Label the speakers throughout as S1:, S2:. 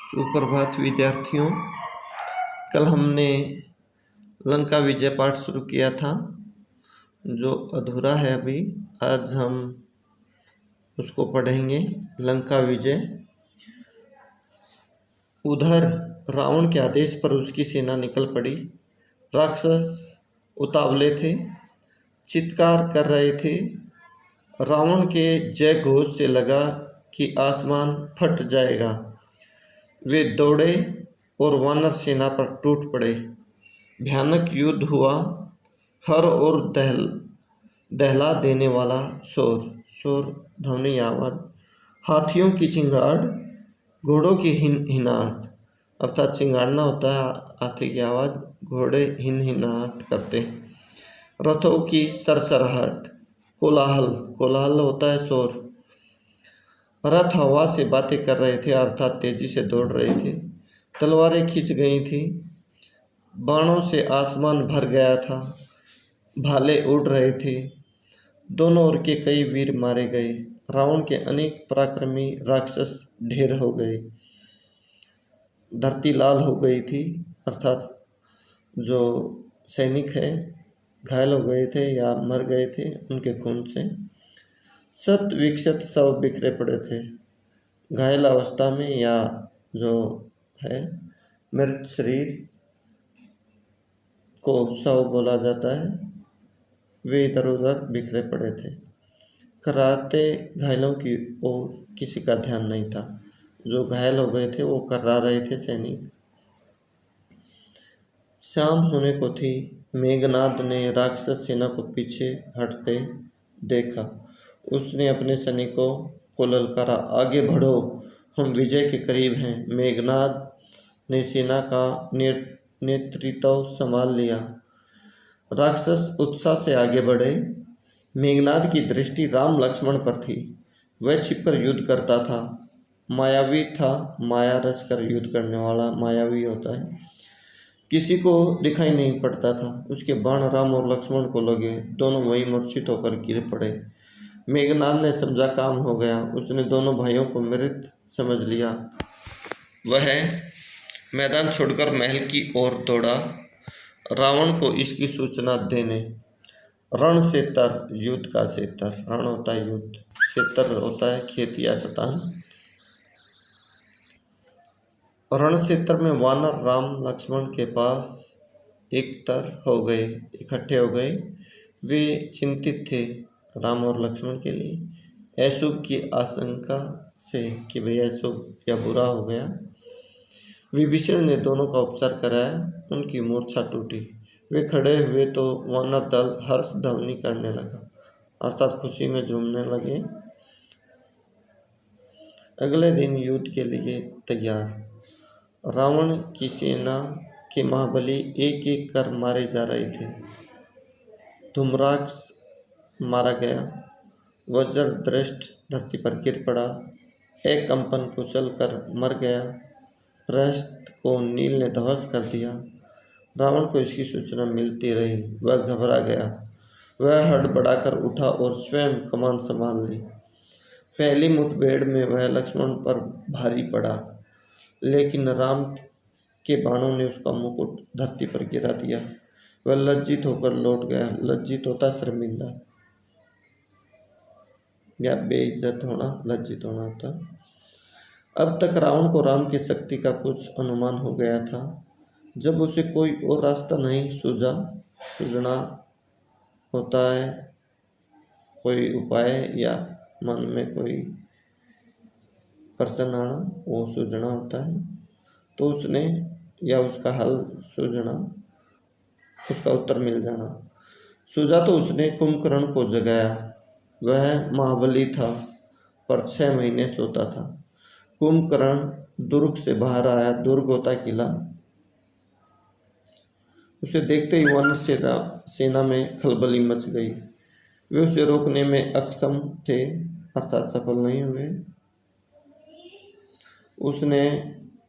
S1: सुप्रभात विद्यार्थियों। कल हमने लंका विजय पाठ शुरू किया था जो अधूरा है अभी। आज हम उसको पढ़ेंगे। लंका विजय। उधर रावण के आदेश पर उसकी सेना निकल पड़ी। राक्षस उतावले थे, चित्कार कर रहे थे। रावण के जय घोष से लगा कि आसमान फट जाएगा। वे दौड़े और वानर सेना पर टूट पड़े। भयानक युद्ध हुआ। हर ओर दहला देने वाला शोर ध्वनि आवाज, हाथियों की चिंगाड़, घोड़ों की हिनाहट। अर्थात चिंगाड़ना होता है हाथी की आवाज़, घोड़े हिनहिनाहट करते हैं। रथों की सरसराहट, कोलाहल होता है शोर। रथ हवा से बातें कर रहे थे, अर्थात तेजी से दौड़ रहे थे। तलवारें खिंच गई थी, बाणों से आसमान भर गया था। भाले उड़ रहे थे। दोनों ओर के कई वीर मारे गए। रावण के अनेक पराक्रमी राक्षस ढेर हो गए। धरती लाल हो गई थी, अर्थात जो सैनिक है घायल हो गए थे या मर गए थे उनके खून से। शत विक्षत शव बिखरे पड़े थे। घायल अवस्था में या जो है मृत शरीर को शव बोला जाता है, वे इधर उधर बिखरे पड़े थे। कराते घायलों की ओर किसी का ध्यान नहीं था। जो घायल हो गए थे वो करा रहे थे सैनिक। शाम होने को थी। मेघनाद ने राक्षस सेना को पीछे हटते देखा। उसने अपने सैनिकों को ललकारा, आगे बढ़ो, हम विजय के करीब हैं। मेघनाद ने सेना का नेतृत्व संभाल लिया। राक्षस उत्साह से आगे बढ़े। मेघनाद की दृष्टि राम लक्ष्मण पर थी। वह छिपकर युद्ध करता था, मायावी था। माया रचकर युद्ध करने वाला मायावी होता है। किसी को दिखाई नहीं पड़ता था। उसके बाण राम और लक्ष्मण को लगे, दोनों वहीं मूर्छित होकर गिर पड़े। मेघनाद ने समझा काम हो गया। उसने दोनों भाइयों को मृत समझ लिया। वह मैदान छोड़कर महल की ओर दौड़ा, रावण को इसकी सूचना देने। रण से तर, युद्ध का सेतर, रण होता है युद्ध, सेतर होता है खेत या शतान। रण क्षेत्र में वानर राम लक्ष्मण के पास इकट्ठे हो गए। वे चिंतित थे राम और लक्ष्मण के लिए, अशुभ की आशंका से कि भैया शुभ या बुरा हो गया। विभीषण ने दोनों का उपचार कराया। उनकी मूर्छा टूटी। वे खड़े हुए तो वानर दल हर्ष ध्वनि करने लगा, अर्थात खुशी में झूमने लगे। अगले दिन युद्ध के लिए तैयार। रावण की सेना के महाबली एक एक कर मारे जा रहे थे। धूम्राक्ष मारा गया। वज्रदृष्ट धरती पर गिर पड़ा, एक कंपन कुचल कर मर गया। प्रहस्त को नील ने ध्वस्त कर दिया। रावण को इसकी सूचना मिलती रही। वह घबरा गया। वह हड़बड़ाकर उठा और स्वयं कमान संभाल ली। पहली मुठभेड़ में वह लक्ष्मण पर भारी पड़ा, लेकिन राम के बाणों ने उसका मुकुट धरती पर गिरा दिया। वह लज्जित होकर लौट गया। लज्जित होता शर्मिंदा या बेइज्जत होना, लज्जित होना होता। अब तक रावण को राम की शक्ति का कुछ अनुमान हो गया था। जब उसे कोई और रास्ता नहीं सूझना होता है, कोई उपाय या मन में कोई प्रश्न आना, वो सूझना होता है, तो उसने या उसका हल सूझना, उसका उत्तर मिल जाना। सूझा तो उसने कुंभकर्ण को जगाया। वह महाबली था, पर 6 महीने सोता था। कुंभकर्ण दुर्ग से बाहर आया। दुर्ग होता किला। उसे देखते ही वानर सेना में खलबली मच गई। वे उसे रोकने में अक्षम थे, अर्थात सफल नहीं हुए। उसने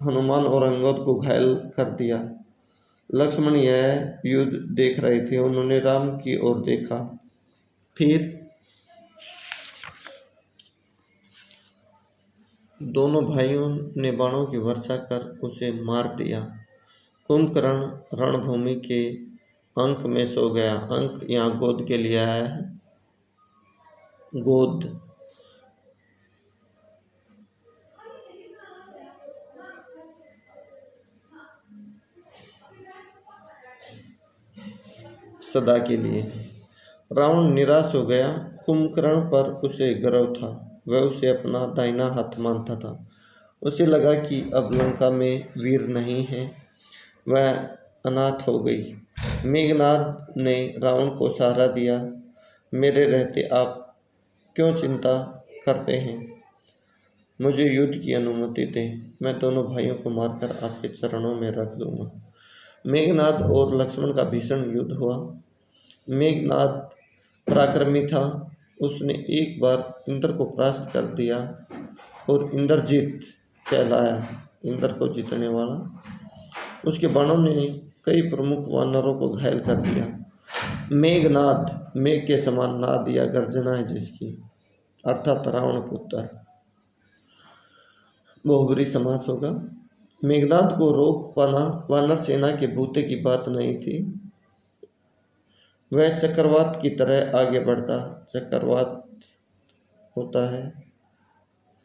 S1: हनुमान और अंगद को घायल कर दिया। लक्ष्मण यह युद्ध देख रहे थे। उन्होंने राम की ओर देखा। फिर दोनों भाइयों ने बाणों की वर्षा कर उसे मार दिया। कुंभकर्ण रणभूमि के अंक में सो गया। अंक यहाँ गोद के लिए आया है, गोद। सदा के लिए। रावण निराश हो गया। कुंभकर्ण पर उसे गर्व था। वह उसे अपना दाहिना हाथ मानता था। उसे लगा कि अब लंका में वीर नहीं है, वह अनाथ हो गई। मेघनाद ने रावण को सहारा दिया। मेरे रहते आप क्यों चिंता करते हैं? मुझे युद्ध की अनुमति दें, मैं दोनों भाइयों को मारकर आपके चरणों में रख दूंगा। मेघनाद और लक्ष्मण का भीषण युद्ध हुआ। मेघनाद पराक्रमी था। उसने एक बार इंद्र को परास्त कर दिया और इंद्रजीत कहलाया, इंद्र को जीतने वाला। उसके बाणों ने कई प्रमुख वानरों को घायल कर दिया। मेघनाद, मेघ के समान नाद या गर्जना है जिसकी, अर्थात रावण पुत्र। बहुब्री समास होगा। मेघनाद को रोक पाना वानर सेना के भूते की बात नहीं थी। वह चक्रवात की तरह आगे बढ़ता। चक्रवात होता है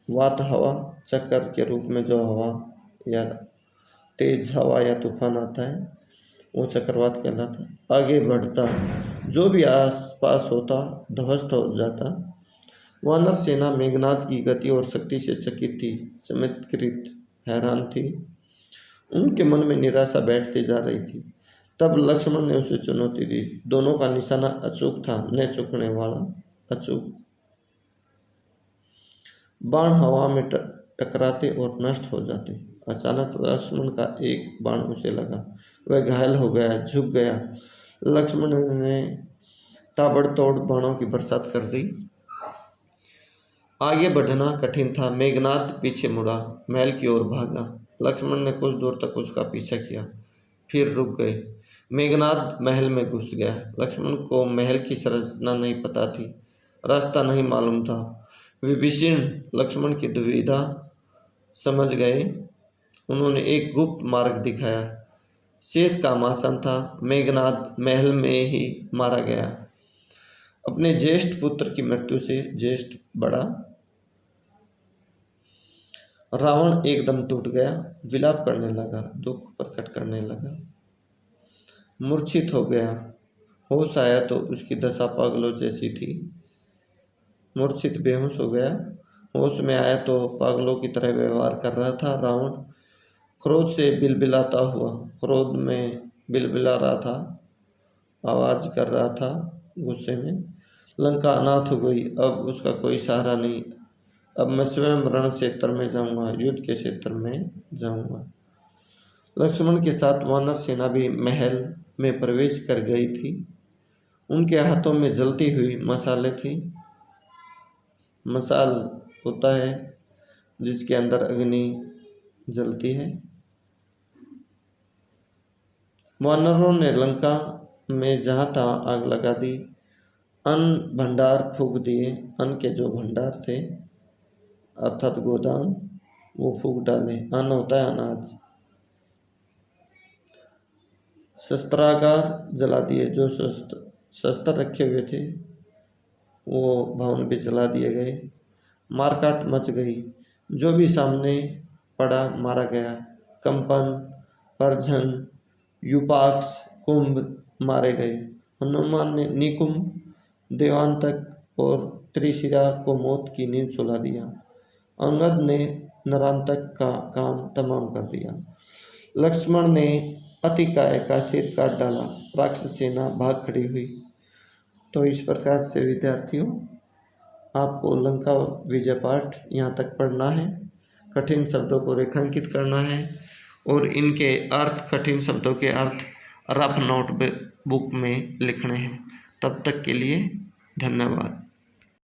S1: वात हवा, चक्कर के रूप में जो हवा या तेज हवा या तूफान आता है वो चक्रवात कहलाता। आगे बढ़ता, जो भी आस पास होता ध्वस्त हो जाता। वानर सेना मेघनाद की गति और शक्ति से चकित थी, चमत्कृत, हैरान थी। उनके मन में निराशा बैठती जा रही थी। तब लक्ष्मण ने उसे चुनौती दी। दोनों का निशाना अचूक था, न चूकने वाला, अचूक। बाण हवा में टकराते और नष्ट हो जाते। अचानक लक्ष्मण का एक बाण उसे लगा। वह घायल हो गया, झुक गया। लक्ष्मण ने ताबड़तोड़ बाणों की बरसात कर दी। आगे बढ़ना कठिन था। मेघनाद पीछे मुड़ा, महल की ओर भागा। लक्ष्मण ने कुछ दूर तक उसका पीछा किया, फिर रुक गए। मेघनाद महल में घुस गया। लक्ष्मण को महल की संरचना नहीं पता थी, रास्ता नहीं मालूम था। विभीषण लक्ष्मण की दुविधा समझ गए। उन्होंने एक गुप्त मार्ग दिखाया। शेष काम आसान था। मेघनाद महल में ही मारा गया। अपने ज्येष्ठ पुत्र की मृत्यु से ज्येष्ठ बड़ा। रावण एकदम टूट गया, विलाप करने लगा, दुख प्रकट करने लगा, मूर्छित हो गया। होश आया तो उसकी दशा पागलों जैसी थी। मूर्छित बेहोश हो गया। होश में आया तो पागलों की तरह व्यवहार कर रहा था। रावण क्रोध से बिलबिलाता हुआ, क्रोध में बिलबिला रहा था, आवाज कर रहा था गुस्से में। लंका अनाथ हो गई, अब उसका कोई सहारा नहीं। अब मैं स्वयं रण क्षेत्र में जाऊंगा, युद्ध के क्षेत्र में जाऊंगा। लक्ष्मण के साथ वानर सेना भी महल में प्रवेश कर गई थी। उनके हाथों में जलती हुई मसाले थी। मसाल होता है जिसके अंदर अग्नि जलती है। वानरों ने लंका में जहाँ तहाँ आग लगा दी। अन्न भंडार फूंक दिए। अन्न के जो भंडार थे अर्थात गोदाम, वो फूंक डाले। अन्न होता है अनाज। शस्त्रागार जला दिए। जो शस्त्र रखे हुए थे वो भवन भी जला दिए गए। मारकाट मच गई। जो भी सामने पड़ा मारा गया। कंपन, परझन, युपाक्ष, कुंभ मारे गए। हनुमान ने निकुंभ, देवांतक और त्रिशिरा को मौत की नींद सुला दिया। अंगद ने नरांतक का काम तमाम कर दिया। लक्ष्मण ने अतिकाय का सिर काट डाला। राक्षस सेना भाग खड़ी हुई। तो इस प्रकार से विद्यार्थियों, आपको लंका विजय पाठ यहाँ तक पढ़ना है। कठिन शब्दों को रेखांकित करना है और इनके अर्थ, कठिन शब्दों के अर्थ रफ नोट बुक में लिखने हैं। तब तक के लिए धन्यवाद।